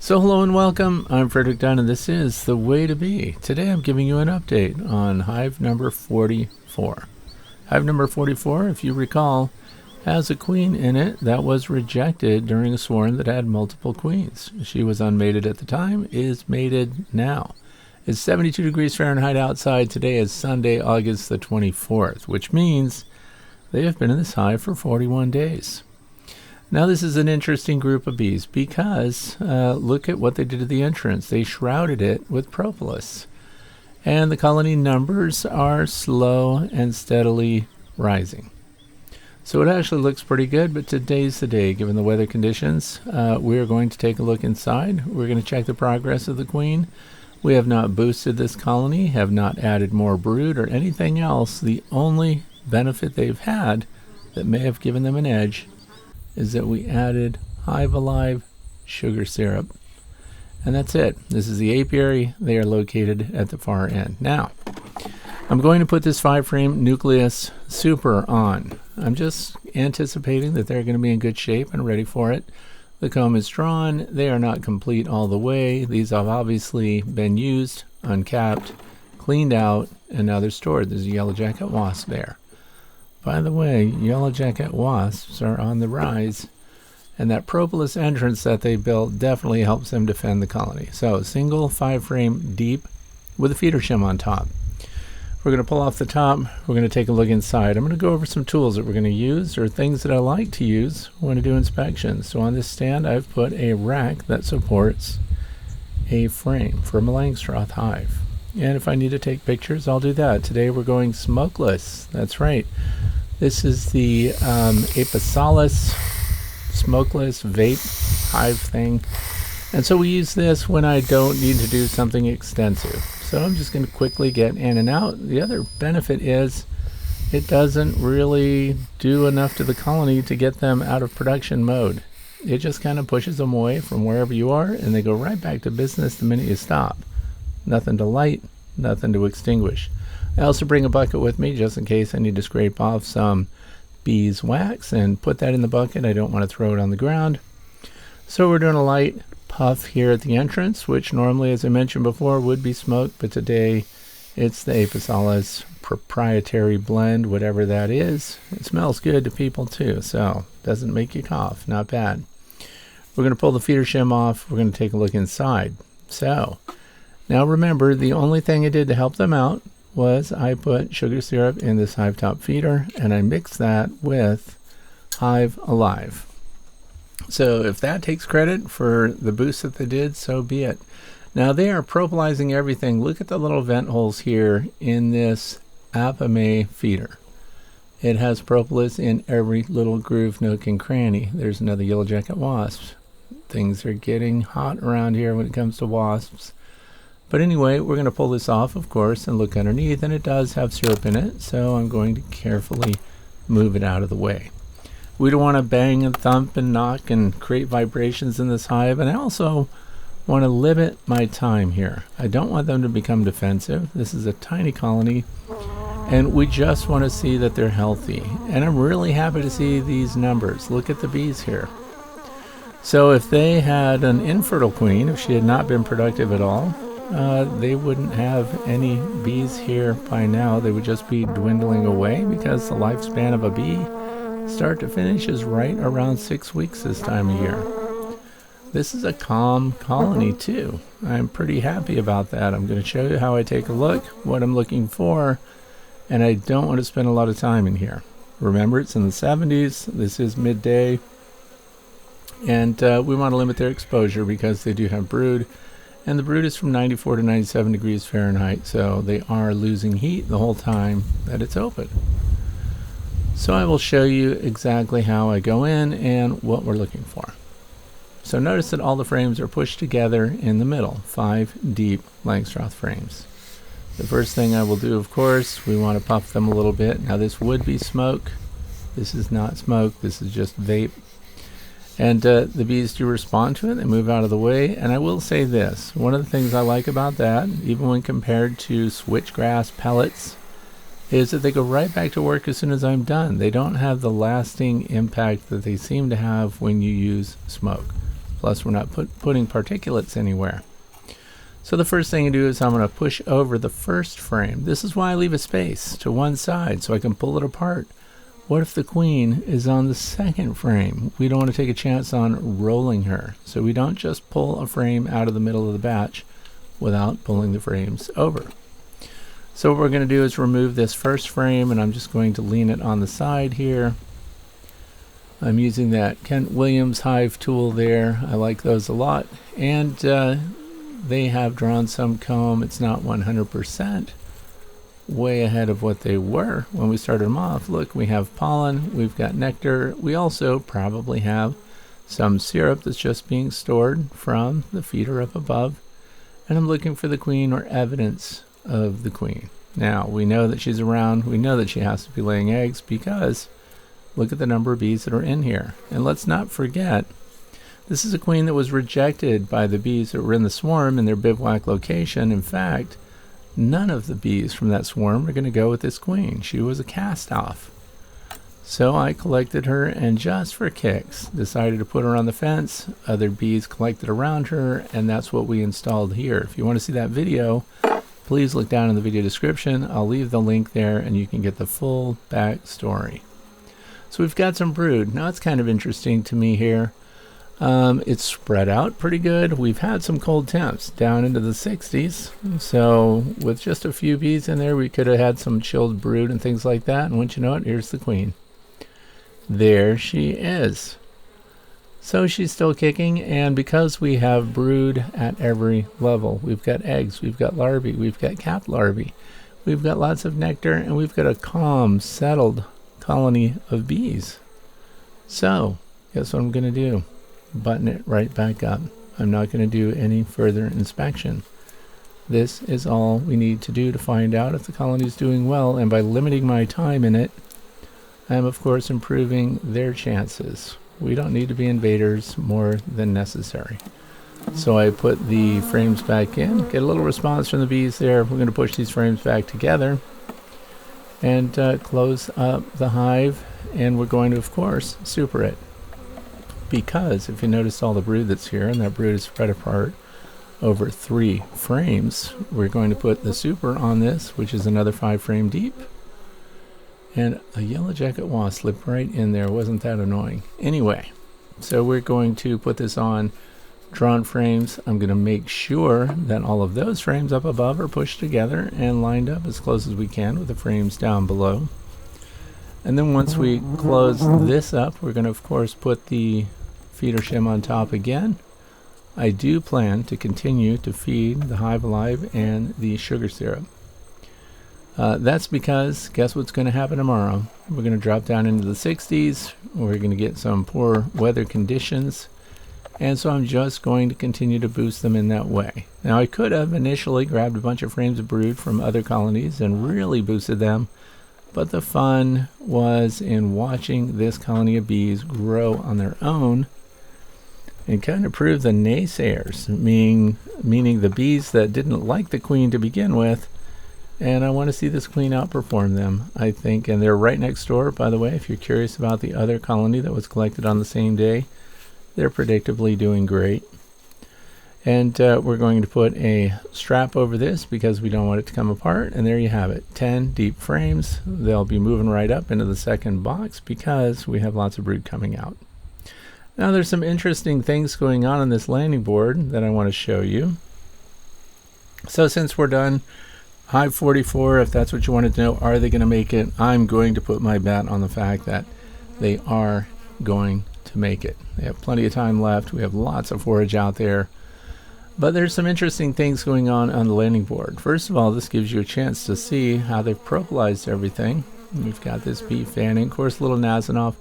So hello and welcome, I'm Frederick Dunn and this is The Way to Be. Today I'm giving you an update on hive number 44. Hive number 44, if you recall, has a queen in it that was rejected during a swarm that had multiple queens. She was unmated at the time, is mated now. It's 72 degrees Fahrenheit outside. Today is Sunday, August the 24th, which means they have been in this hive for 41 days. Now this is an interesting group of bees because look at what they did to the entrance. They shrouded it with propolis. And the colony numbers are slow and steadily rising. So it actually looks pretty good, but today's the day, given the weather conditions. We're going to take a look inside. We're going to check the progress of the queen. We have not boosted this colony, have not added more brood or anything else. The only benefit they've had that may have given them an edge is that we added Hive Alive sugar syrup. And that's it. This is the apiary. They are located at the far end. Now, I'm going to put this 5-frame nucleus super on. I'm just anticipating that they're going to be in good shape and ready for it. The comb is drawn. They are not complete all the way. These have obviously been used, uncapped, cleaned out, and now they're stored. There's a yellow jacket wasp there. By the way, yellow jacket wasps are on the rise, and that propolis entrance that they built definitely helps them defend the colony. So single 5-frame deep with a feeder shim on top. We're going to pull off the top. We're going to take a look inside. I'm going to go over some tools that we're going to use, or things that I like to use when I do inspections. So on this stand I've put a rack that supports a frame from a Langstroth hive. And if I need to take pictures, I'll do that. Today we're going smokeless. That's right. This is the Apisalis smokeless vape hive thing. And so we use this when I don't need to do something extensive. So I'm just going to quickly get in and out. The other benefit is it doesn't really do enough to the colony to get them out of production mode. It just kind of pushes them away from wherever you are, and they go right back to business the minute you stop. Nothing to light, nothing to extinguish. I also bring a bucket with me just in case I need to scrape off some beeswax and put that in the bucket. I don't want to throw it on the ground. So we're doing a light puff here at the entrance, which normally, as I mentioned before, would be smoke, but today it's the Apisalis proprietary blend, whatever that is. It smells good to people too, so doesn't make you cough. Not bad. We're going to pull the feeder shim off. We're going to take a look inside. So now remember, the only thing I did to help them out was I put sugar syrup in this hive top feeder, and I mixed that with Hive Alive. So if that takes credit for the boost that they did, so be it. Now they are propolizing everything. Look at the little vent holes here in this Apame feeder. It has propolis in every little groove, nook, and cranny. There's another yellow jacket wasp. Things are getting hot around here when it comes to wasps. But anyway, we're going to pull this off, of course, and look underneath, and it does have syrup in it, so I'm going to carefully move it out of the way. We don't want to bang and thump and knock and create vibrations in this hive, and I also want to limit my time here. I don't want them to become defensive. This is a tiny colony, and we just want to see that they're healthy. And I'm really happy to see these numbers. Look at the bees here. So if they had an infertile queen, if she had not been productive at all, they wouldn't have any bees here by now. They would just be dwindling away because the lifespan of a bee, start to finish, is right around 6 weeks this time of year. This is a calm colony too. I'm pretty happy about that. I'm going to show you how I take a look, what I'm looking for, and I don't want to spend a lot of time in here. Remember, it's in the 70s. This is midday, and we want to limit their exposure because they do have brood. And the brood is from 94 to 97 degrees Fahrenheit, so they are losing heat the whole time that it's open. So I will show you exactly how I go in and what we're looking for. So notice that all the frames are pushed together in the middle, 5 deep Langstroth frames. The first thing I will do, of course, we want to puff them a little bit. Now this would be smoke. This is not smoke, this is just vape. And the bees do respond to it. They move out of the way. And I will say this. One of the things I like about that, even when compared to switchgrass pellets, is that they go right back to work as soon as I'm done. They don't have the lasting impact that they seem to have when you use smoke. Plus, we're not putting particulates anywhere. So the first thing I do is I'm going to push over the first frame. This is why I leave a space to one side so I can pull it apart. What if the queen is on the second frame? We don't want to take a chance on rolling her. So we don't just pull a frame out of the middle of the batch without pulling the frames over. So what we're going to do is remove this first frame, and I'm just going to lean it on the side here. I'm using that Kent Williams Hive tool there. I like those a lot. And they have drawn some comb. It's not 100%. Way ahead of what they were when we started them off. Look, we have pollen, we've got nectar. We also probably have some syrup that's just being stored from the feeder up above. And I'm looking for the queen or evidence of the queen. Now, we know that she's around. We know that she has to be laying eggs because look at the number of bees that are in here. And let's not forget, this is a queen that was rejected by the bees that were in the swarm in their bivouac location. In fact, none of the bees from that swarm are going to go with this queen. She was a cast-off. So I collected her and just for kicks decided to put her on the fence. Other bees collected around her, and that's what we installed here. If you want to see that video, please look down in the video description. I'll leave the link there and you can get the full backstory. So we've got some brood. Now it's kind of interesting to me here. It's spread out pretty good. We've had some cold temps down into the 60s. So with just a few bees in there, we could have had some chilled brood and things like that. And once you know it, here's the queen. There she is. So she's still kicking, and because we have brood at every level, we've got eggs, we've got larvae, we've got capped larvae, we've got lots of nectar, and we've got a calm, settled colony of bees. So guess what I'm going to do? Button it right back up. I'm not going to do any further inspection. This is all we need to do to find out if the colony is doing well, and by limiting my time in it, I'm of course improving their chances. We don't need to be invaders more than necessary. So I put the frames back in, get a little response from the bees there. We're going to push these frames back together and close up the hive, and we're going to of course super it. Because if you notice all the brood that's here, and that brood is spread apart over 3 frames, we're going to put the super on this, which is another 5 frame deep. And a yellow jacket wasp slipped right in there. Wasn't that annoying? Anyway, so we're going to put this on drawn frames. I'm going to make sure that all of those frames up above are pushed together and lined up as close as we can with the frames down below. And then once we close this up, we're going to of course put the feeder shim on top again. I do plan to continue to feed the Hive Alive and the sugar syrup. That's because guess what's going to happen tomorrow? We're going to drop down into the 60s. We're going to get some poor weather conditions, and so I'm just going to continue to boost them in that way. Now I could have initially grabbed a bunch of frames of brood from other colonies and really boosted them, but the fun was in watching this colony of bees grow on their own and kind of prove the naysayers, meaning the bees that didn't like the queen to begin with. And I want to see this queen outperform them, I think. And they're right next door, by the way, if you're curious about the other colony that was collected on the same day. They're predictably doing great. And we're going to put a strap over this because we don't want it to come apart. And there you have it, 10 deep frames. They'll be moving right up into the second box because we have lots of brood coming out. Now there's some interesting things going on this landing board that I want to show you. So since we're done Hive 44, if that's what you wanted to know, are they going to make it? I'm going to put my bet on the fact that they are going to make it. They have plenty of time left. We have lots of forage out there. But there's some interesting things going on the landing board. First of all, this gives you a chance to see how they've propolized everything. We've got this bee fanning, of course, little Nazanoff.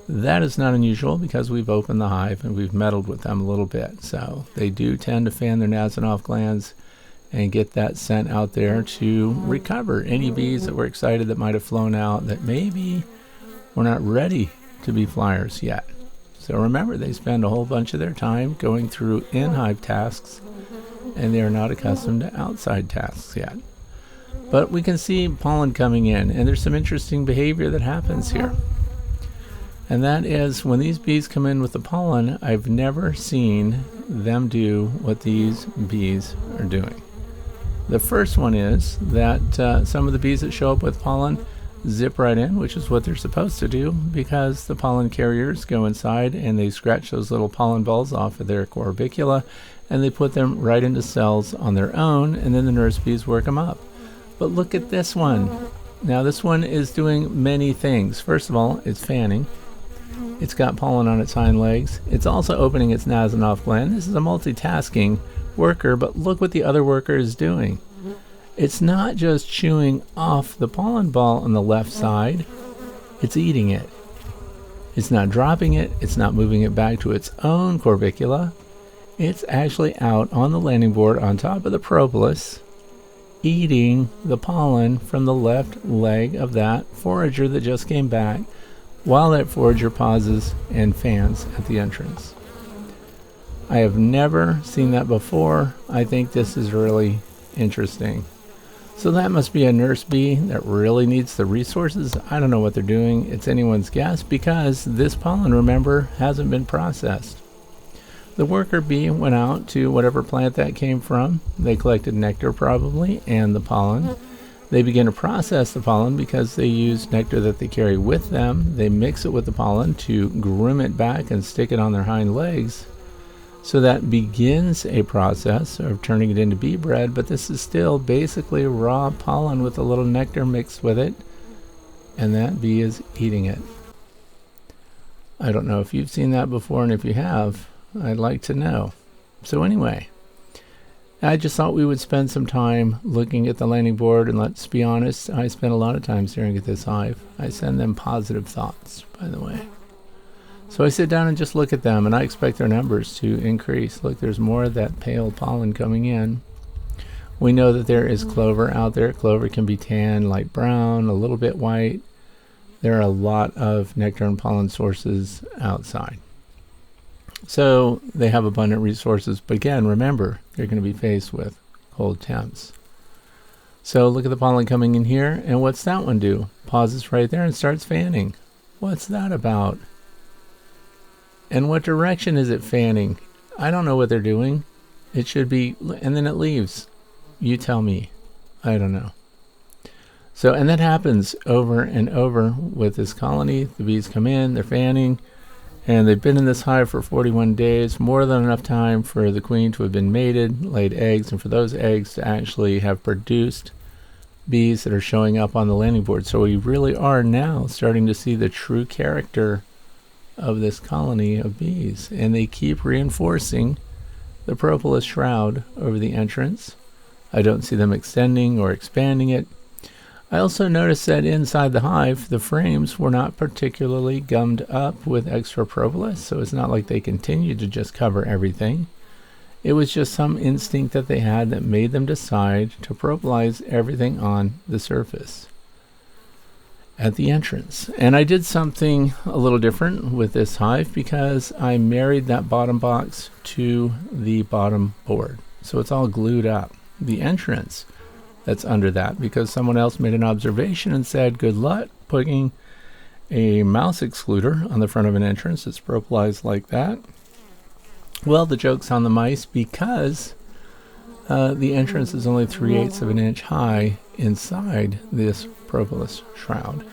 That is not unusual because we've opened the hive and we've meddled with them a little bit. So they do tend to fan their Nazanoff glands and get that scent out there to recover any bees that were excited that might have flown out that maybe were not ready to be flyers yet. So remember, they spend a whole bunch of their time going through in-hive tasks, and they are not accustomed to outside tasks yet. But we can see pollen coming in, and there's some interesting behavior that happens here. And that is, when these bees come in with the pollen, I've never seen them do what these bees are doing. The first one is that some of the bees that show up with pollen zip right in, which is what they're supposed to do, because the pollen carriers go inside and they scratch those little pollen balls off of their corbicula, and they put them right into cells on their own, and then the nurse bees work them up. But look at this one. Now this one is doing many things. First of all, it's fanning. It's got pollen on its hind legs. It's also opening its Nasanov gland. This is a multitasking worker, but look what the other worker is doing. It's not just chewing off the pollen ball on the left side, it's eating it. It's not dropping it, it's not moving it back to its own corbicula. It's actually out on the landing board on top of the propolis, eating the pollen from the left leg of that forager that just came back, while that forager pauses and fans at the entrance. I have never seen that before. I think this is really interesting. So that must be a nurse bee that really needs the resources. I don't know what they're doing. It's anyone's guess, because this pollen, remember, hasn't been processed. The worker bee went out to whatever plant that came from. They collected nectar probably and the pollen. They begin to process the pollen because they use nectar that they carry with them. They mix it with the pollen to groom it back and stick it on their hind legs. So that begins a process of turning it into bee bread, but this is still basically raw pollen with a little nectar mixed with it, and that bee is eating it. I don't know if you've seen that before, and if you have, I'd like to know. So anyway, I just thought we would spend some time looking at the landing board, and let's be honest, I spend a lot of time staring at this hive. I send them positive thoughts, by the way. So I sit down and just look at them, and I expect their numbers to increase. Look, there's more of that pale pollen coming in. We know that there is clover out there. Clover can be tan, light brown, a little bit white. There are a lot of nectar and pollen sources outside. So they have abundant resources, but again, remember, they're going to be faced with cold temps. So look at the pollen coming in here, and what's that one do? Pauses right there and starts fanning. What's that about? And what direction is it fanning? I don't know what they're doing. It should be, and then it leaves. You tell me. I don't know. So, and that happens over and over with this colony. The bees come in, they're fanning, and they've been in this hive for 41 days, more than enough time for the queen to have been mated, laid eggs, and for those eggs to actually have produced bees that are showing up on the landing board. So we really are now starting to see the true character of this colony of bees, and they keep reinforcing the propolis shroud over the entrance. I don't see them extending or expanding it. I also noticed that inside the hive, the frames were not particularly gummed up with extra propolis, so it's not like they continued to just cover everything. It was just some instinct that they had that made them decide to propolize everything on the surface at the entrance. And I did something a little different with this hive because I married that bottom box to the bottom board. So it's all glued up. The entrance that's under that, because someone else made an observation and said, good luck putting a mouse excluder on the front of an entrance that's propolized like that. Well, the joke's on the mice, because the entrance is only 3/8 of an inch high inside this propolis shroud.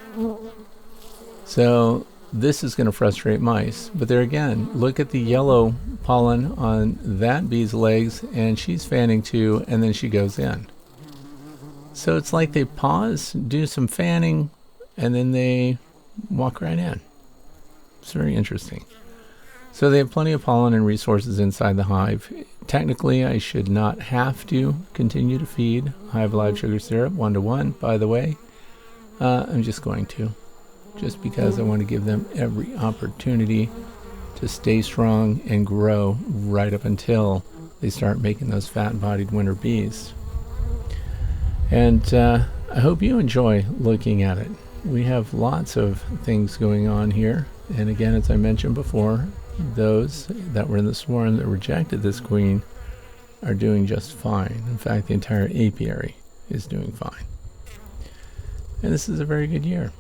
So this is going to frustrate mice. But there again, look at the yellow pollen on that bee's legs, and she's fanning too, and then she goes in. So it's like they pause, do some fanning, and then they walk right in. It's very interesting. So they have plenty of pollen and resources inside the hive. Technically, I should not have to continue to feed Hive Live Sugar Syrup 1-to-1, by the way. I'm just going to, just because I want to give them every opportunity to stay strong and grow right up until they start making those fat-bodied winter bees. And I hope you enjoy looking at it. We have lots of things going on here. And again, as I mentioned before, those that were in the swarm that rejected this queen are doing just fine. In fact, the entire apiary is doing fine. And this is a very good year.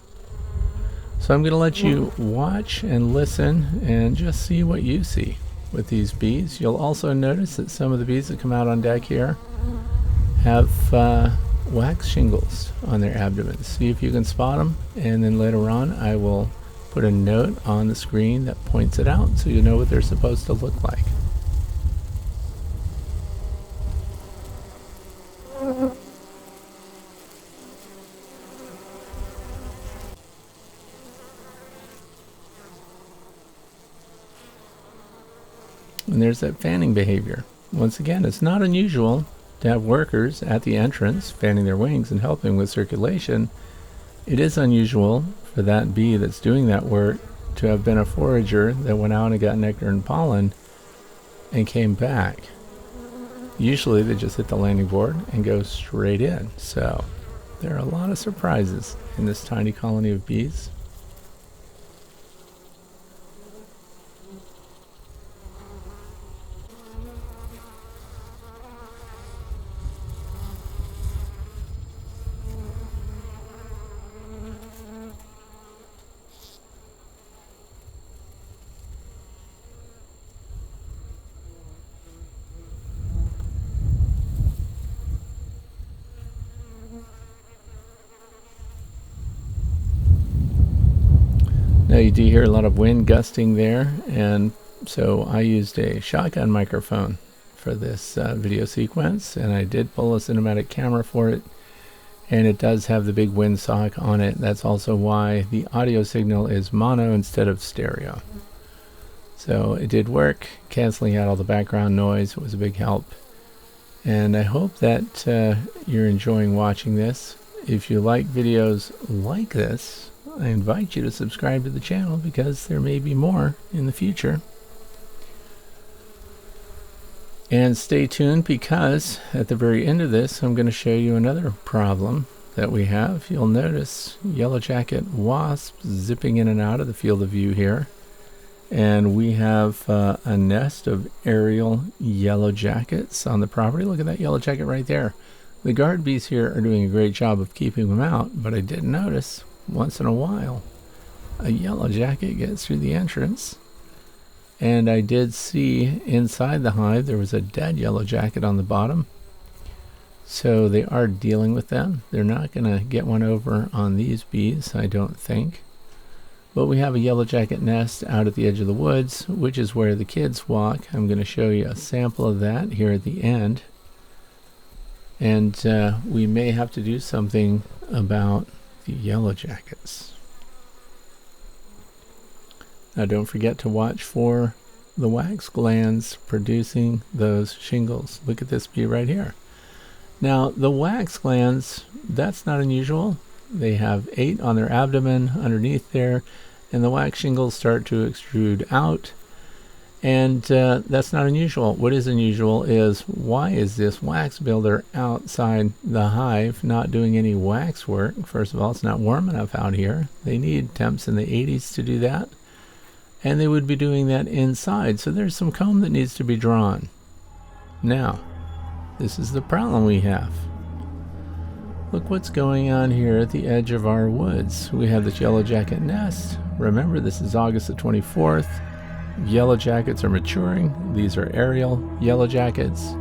So I'm going to let you watch and listen and just see what you see with these bees. You'll also notice that some of the bees that come out on deck here have wax shingles on their abdomens. See if you can spot them, and then later on I will put a note on the screen that points it out so you know what they're supposed to look like. And there's that fanning behavior. Once again, it's not unusual to have workers at the entrance fanning their wings and helping with circulation. It is unusual for that bee that's doing that work to have been a forager that went out and got nectar and pollen and came back. Usually they just hit the landing board and go straight in. So there are a lot of surprises in this tiny colony of bees. Now you do hear a lot of wind gusting there, and so I used a shotgun microphone for this video sequence, and I did pull a cinematic camera for it, and it does have the big windsock on it. That's also why the audio signal is mono instead of stereo. So it did work, canceling out all the background noise. It was a big help, and I hope that you're enjoying watching this. If you like videos like this, I invite you to subscribe to the channel because there may be more in the future. And stay tuned, because at the very end of this I'm going to show you another problem that we have. You'll notice yellow jacket wasps zipping in and out of the field of view here. And we have a nest of aerial yellow jackets on the property. Look at that yellow jacket right there. The guard bees here are doing a great job of keeping them out, but I did notice once in a while a yellow jacket gets through the entrance, and I did see inside the hive there was a dead yellow jacket on the bottom. So they are dealing with them. They're not going to get one over on these bees, I don't think. But we have a yellow jacket nest out at the edge of the woods, which is where the kids walk. I'm going to show you a sample of that here at the end. And we may have to do something about the yellow jackets. Now don't forget to watch for the wax glands producing those shingles. Look at this bee right here. Now the wax glands, that's not unusual. They have 8 on their abdomen underneath there, and the wax shingles start to extrude out. And that's not unusual. What is unusual is, why is this wax builder outside the hive not doing any wax work? First of all, it's not warm enough out here. They need temps in the 80s to do that. And they would be doing that inside. So there's some comb that needs to be drawn. Now, this is the problem we have. Look what's going on here at the edge of our woods. We have this yellow jacket nest. Remember, this is August the 24th. Yellow jackets are maturing. These are aerial yellow jackets,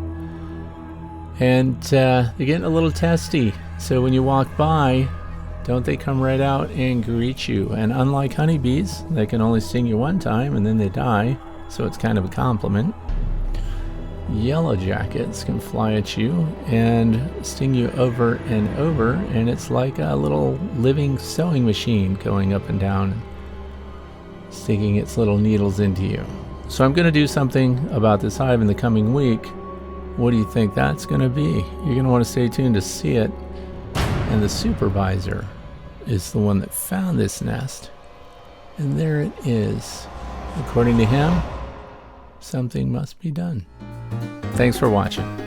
and they're getting a little testy. So when you walk by, don't they come right out and greet you? And unlike honeybees, they can only sting you one time and then they die, so it's kind of a compliment. Yellow jackets can fly at you and sting you over and over, and it's like a little living sewing machine going up and down, sticking its little needles into you. So I'm going to do something about this hive in the coming week. What do you think that's going to be? You're going to want to stay tuned to see it. And the supervisor is the one that found this nest. And there it is. According to him, something must be done. Thanks for watching.